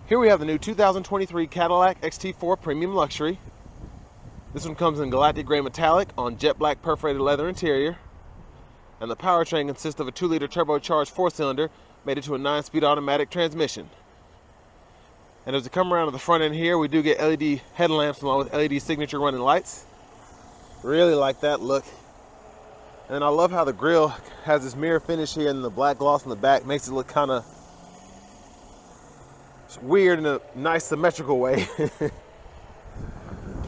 Here we have the new 2023 Cadillac XT4 Premium Luxury. This one comes in galactic gray metallic on jet black perforated leather interior. And the powertrain consists of a 2-liter turbocharged 4-cylinder made into a 9-speed automatic transmission. And as we come around to the front end here, we do get LED headlamps along with LED signature running lights. Really like that look. And I love how the grille has this mirror finish here and the black gloss on the back makes it look kind of weird in a nice symmetrical way.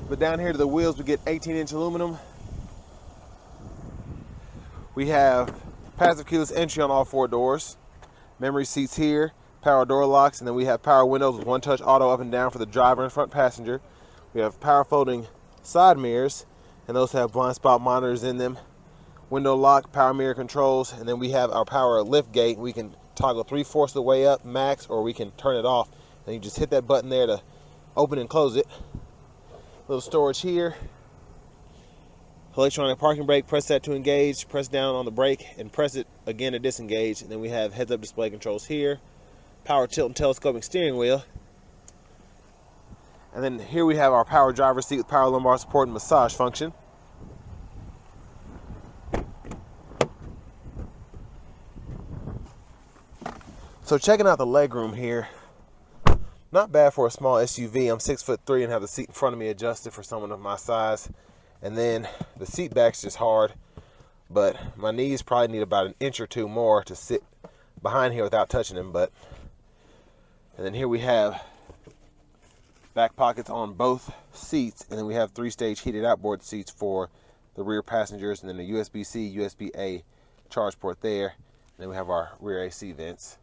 But down here to the wheels we get 18-inch aluminum. We have passive keyless entry on all 4 doors, memory seats here, power door locks, and then we have power windows with one-touch auto up and down for the driver and front passenger. We have power folding side mirrors, and those have blind spot monitors in them. Window lock, power mirror controls, and then we have our power lift gate. We can toggle 3/4 of the way up max, or we can turn it off. And you just hit that button there to open and close it. Little storage here. Electronic parking brake, press that to engage, press down on the brake and press it again to disengage. And then we have heads-up display controls here. Power tilt and telescoping steering wheel. And then here we have our power driver's seat with power lumbar support and massage function. So checking out the legroom here, not bad for a small SUV. I'm 6'3" and have the seat in front of me adjusted for someone of my size. And then the seat back's just hard, but my knees probably need about an inch or two more to sit behind here without touching them. And then here we have back pockets on both seats, and then we have 3-stage heated outboard seats for the rear passengers, and then a USB-C, USB-A charge port there. And then we have our rear AC vents.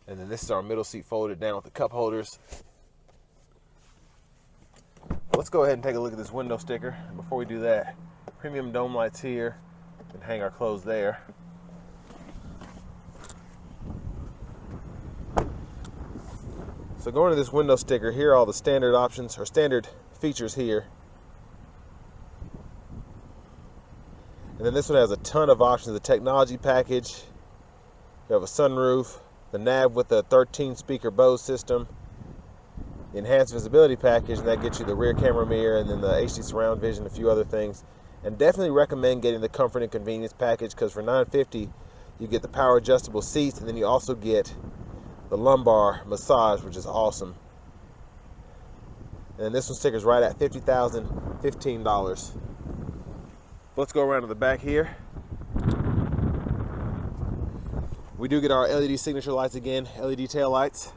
And then this is our middle seat folded down with the cup holders. Let's go ahead and take a look at this window sticker. Before we do that, premium dome lights here, and hang our clothes there. So going to this window sticker, here are all the standard options, or standard features here. And then this one has a ton of options. The technology package, you have a sunroof, the nav with the 13 speaker Bose system, the enhanced visibility package, and that gets you the rear camera mirror and then the HD surround vision, a few other things. And definitely recommend getting the comfort and convenience package, because for $950 you get the power adjustable seats, and then you also get the lumbar massage, which is awesome. And then this one stickers right at $50,015. Let's go around to the back here. We do get our LED signature lights again, LED tail lights.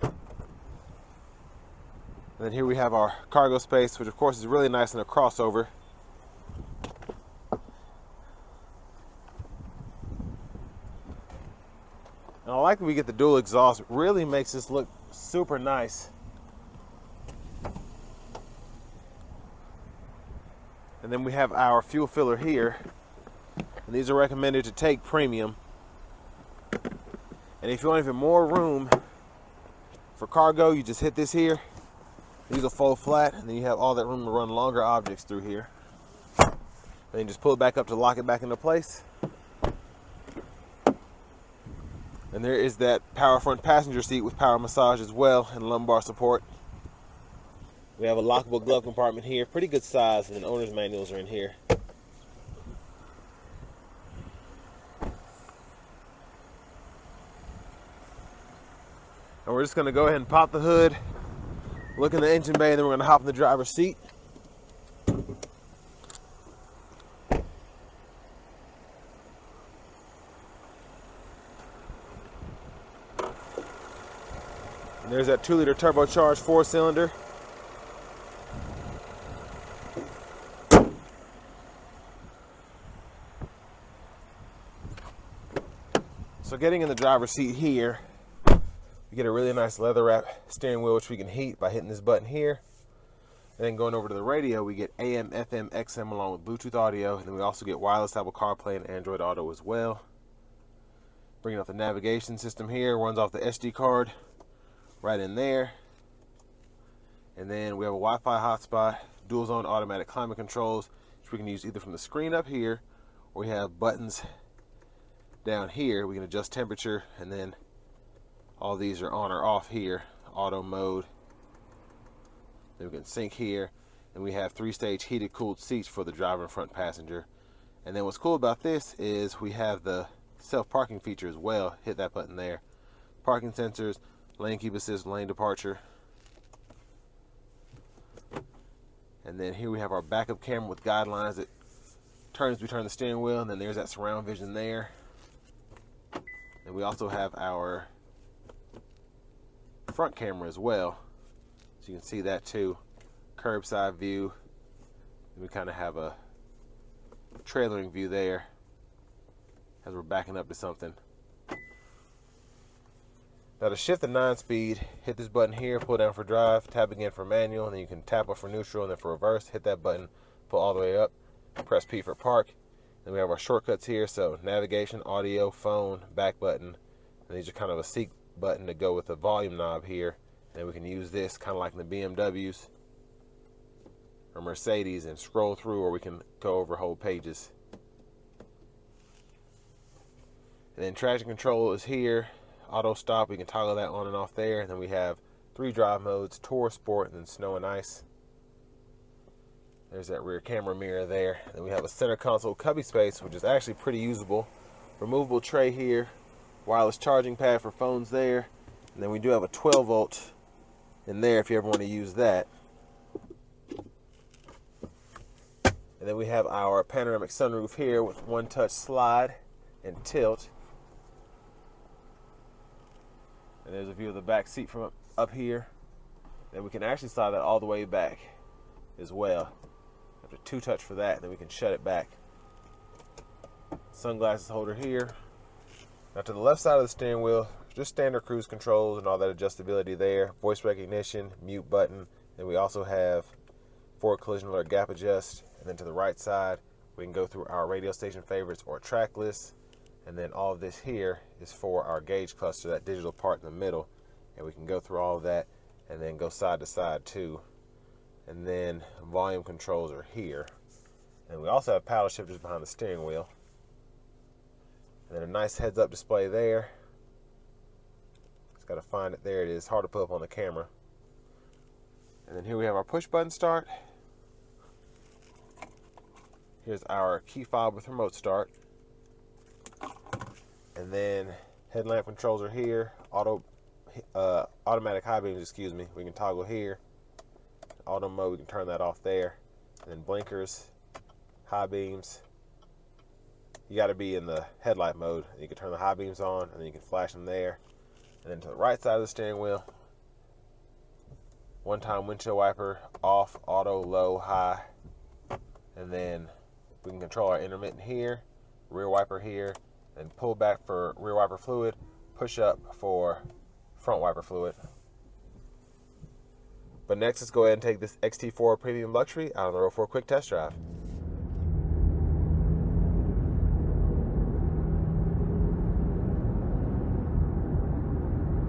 And then here we have our cargo space, which of course is really nice in a crossover. And I like that we get the dual exhaust. It really makes this look super nice. And then we have our fuel filler here. And these are recommended to take premium. And if you want even more room for cargo, you just hit this here. These will fold flat, and then you have all that room to run longer objects through here. And then just pull it back up to lock it back into place. And there is that power front passenger seat with power massage as well and lumbar support. We have a lockable glove compartment here, pretty good size, and then owner's manuals are in here. And we're just going to go ahead and pop the hood, look in the engine bay, and then we're going to hop in the driver's seat. And there's that 2-liter turbocharged 4-cylinder. So getting in the driver's seat here, we get a really nice leather wrap steering wheel, which we can heat by hitting this button here. And then going over to the radio, we get AM, FM, XM along with Bluetooth audio. And then we also get wireless Apple CarPlay and Android Auto as well. Bringing up the navigation system here, runs off the SD card right in there. And then we have a Wi-Fi hotspot, dual zone automatic climate controls, which we can use either from the screen up here, or we have buttons down here. We can adjust temperature and then All these are on or off here, auto mode. Then we can sync here, and we have 3-stage heated cooled seats for the driver and front passenger. And then what's cool about this is we have the self-parking feature as well. Hit that button there. Parking sensors, lane keep assist, lane departure. And then here we have our backup camera with guidelines that turns, we turn the steering wheel, and then there's that surround vision there. And we also have our front camera as well, so you can see that too. Curbside view. And we kind of have a trailering view there as we're backing up to something. Now to shift the 9-speed, hit this button here, pull down for drive, tap again for manual, and then you can tap up for neutral, and then for reverse, hit that button, pull all the way up, press P for park. Then we have our shortcuts here, so navigation, audio, phone, back button, and these are kind of a seek button to go with the volume knob here. And we can use this kind of like in the BMWs or Mercedes and scroll through, or we can go over whole pages. And then traction control is here. Auto stop, we can toggle that on and off there. And then we have 3 drive modes, Tour, Sport, and then Snow and Ice. There's that rear camera mirror there. And then we have a center console cubby space, which is actually pretty usable. Removable tray here, wireless charging pad for phones there. And then we do have a 12 volt in there if you ever want to use that. And then we have our panoramic sunroof here with one-touch slide and tilt. And there's a view of the back seat from up here. Then we can actually slide that all the way back as well. Have to 2-touch for that, and then we can shut it back. Sunglasses holder here. Now to the left side of the steering wheel, just standard cruise controls and all that adjustability there. Voice recognition, mute button. And we also have forward collision alert, gap adjust. And then to the right side, we can go through our radio station favorites or track lists. And then all of this here is for our gauge cluster, that digital part in the middle. And we can go through all of that and then go side to side too. And then volume controls are here. And we also have paddle shifters behind the steering wheel. And then a nice heads-up display there. Just got to find it. There it is. Hard to put up on the camera. And then here we have our push button start. Here's our key fob with remote start. And then headlamp controls are here. Automatic high beams, excuse me. We can toggle here. Auto mode, we can turn that off there. And then blinkers, high beams. You got to be in the headlight mode. You can turn the high beams on, and then you can flash them there. And then to the right side of the steering wheel, one-time windshield wiper, off, auto, low, high. And then we can control our intermittent here, rear wiper here, and pull back for rear wiper fluid, push up for front wiper fluid. But next, let's go ahead and take this XT4 Premium Luxury out on the road for a quick test drive.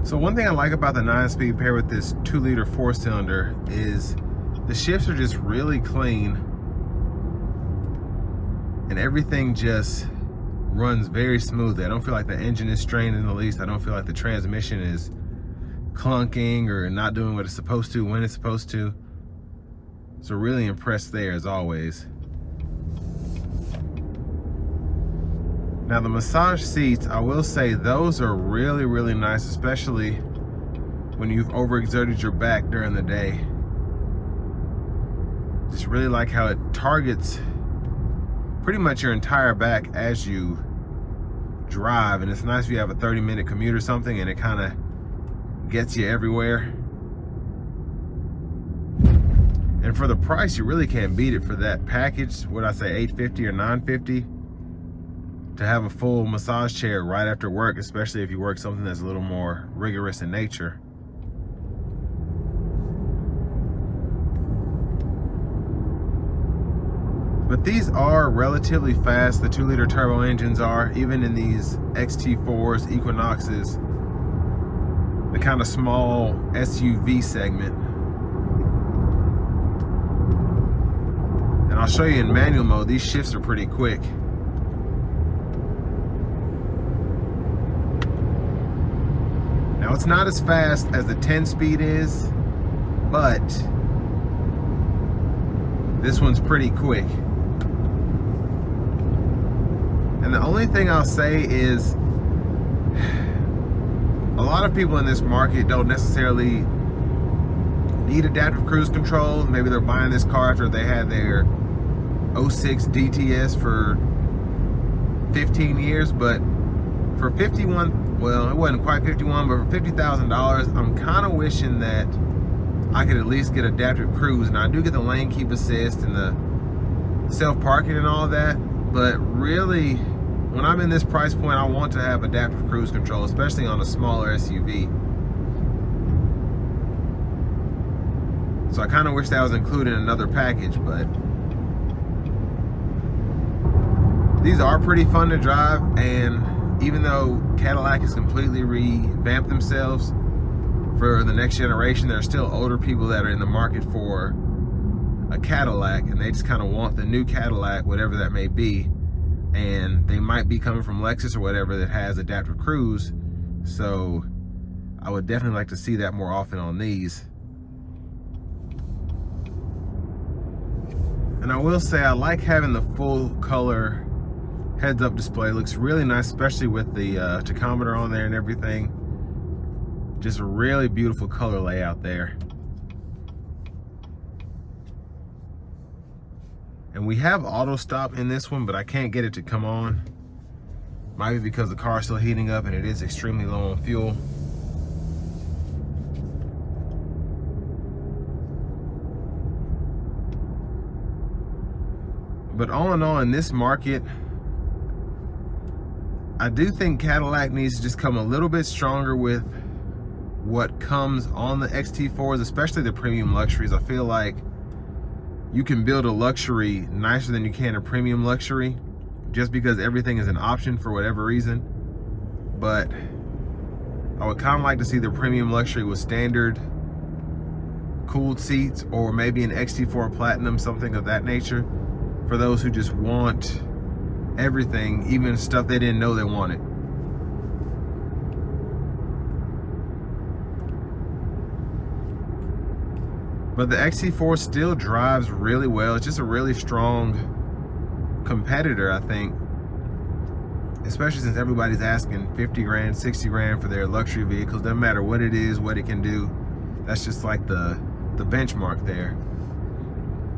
So one thing I like about the 9-speed paired with this 2-liter 4-cylinder is the shifts are just really clean and everything just runs very smoothly. I don't feel like the engine is strained in the least. I don't feel like the transmission is clunking or not doing what it's supposed to when it's supposed to. So really impressed there as always. Now the massage seats, I will say those are really, really nice, especially when you've overexerted your back during the day. Just really like how it targets pretty much your entire back as you drive. And it's nice if you have a 30-minute commute or something and it kind of gets you everywhere. And for the price, you really can't beat it for that package. What I say, $850 or $950 to have a full massage chair right after work, especially if you work something that's a little more rigorous in nature. But these are relatively fast. The 2-liter turbo engines are, even in these XT4s, Equinoxes, the kind of small SUV segment. And I'll show you in manual mode, these shifts are pretty quick. Now it's not as fast as the 10-speed is, but this one's pretty quick. And the only thing I'll say is a lot of people in this market don't necessarily need adaptive cruise control. Maybe they're buying this car after they had their 06 DTS for 15 years, but for 51, well, it wasn't quite 51, but for $50,000, I'm kind of wishing that I could at least get adaptive cruise. Now I do get the lane keep assist and the self-parking and all that, but really, when I'm in this price point, I want to have adaptive cruise control, especially on a smaller SUV. So I kind of wish that was included in another package, but these are pretty fun to drive. And even though Cadillac has completely revamped themselves for the next generation, there are still older people that are in the market for a Cadillac, and they just kind of want the new Cadillac, whatever that may be. And they might be coming from Lexus or whatever that has adaptive cruise. So I would definitely like to see that more often on these. And I will say I like having the full color heads-up display. It looks really nice, especially with the tachometer on there and everything. Just a really beautiful color layout there. And we have auto stop in this one, but I can't get it to come on. Might be because the car is still heating up and it is extremely low on fuel. But all in all, in this market, I do think Cadillac needs to just come a little bit stronger with what comes on the XT4s, especially the premium luxuries. I feel like you can build a luxury nicer than you can a premium luxury, just because everything is an option for whatever reason. But I would kind of like to see the premium luxury with standard cooled seats, or maybe an XT4 Platinum, something of that nature, for those who just want everything, even stuff they didn't know they wanted. But the XT4 still drives really well. It's just a really strong competitor, I think. Especially since everybody's asking 50 grand, 60 grand for their luxury vehicles. Doesn't matter what it is, what it can do. That's just like the benchmark there.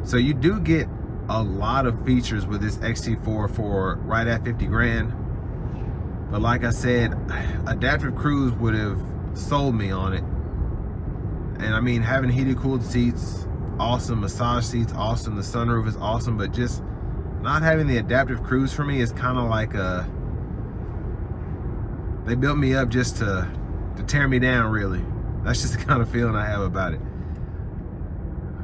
So you do get a lot of features with this XT4 for right at 50 grand. But like I said, adaptive cruise would have sold me on it. And I mean, having heated cooled seats, awesome. Massage seats, awesome. The sunroof is awesome, but just not having the adaptive cruise for me is kind of like they built me up just to tear me down, really. That's just the kind of feeling I have about it.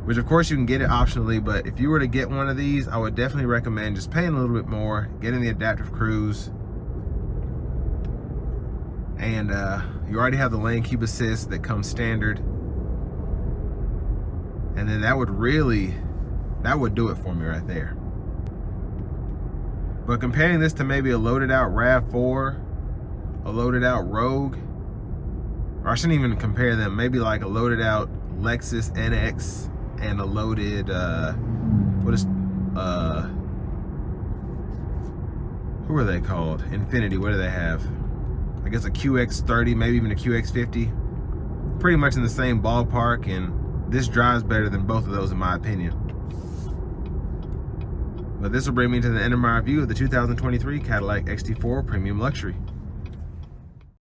Which of course you can get it optionally, but if you were to get one of these, I would definitely recommend just paying a little bit more, getting the adaptive cruise. And you already have the lane keep assist that comes standard. And then that would do it for me right there. But comparing this to maybe a loaded out RAV4, a loaded out Rogue, or I shouldn't even compare them, maybe like a loaded out Lexus NX and a loaded, who are they called? Infiniti, what do they have? I guess a QX30, maybe even a QX50. Pretty much in the same ballpark, and this drives better than both of those in my opinion. But this will bring me to the end of my review of the 2023 Cadillac XT4 Premium Luxury.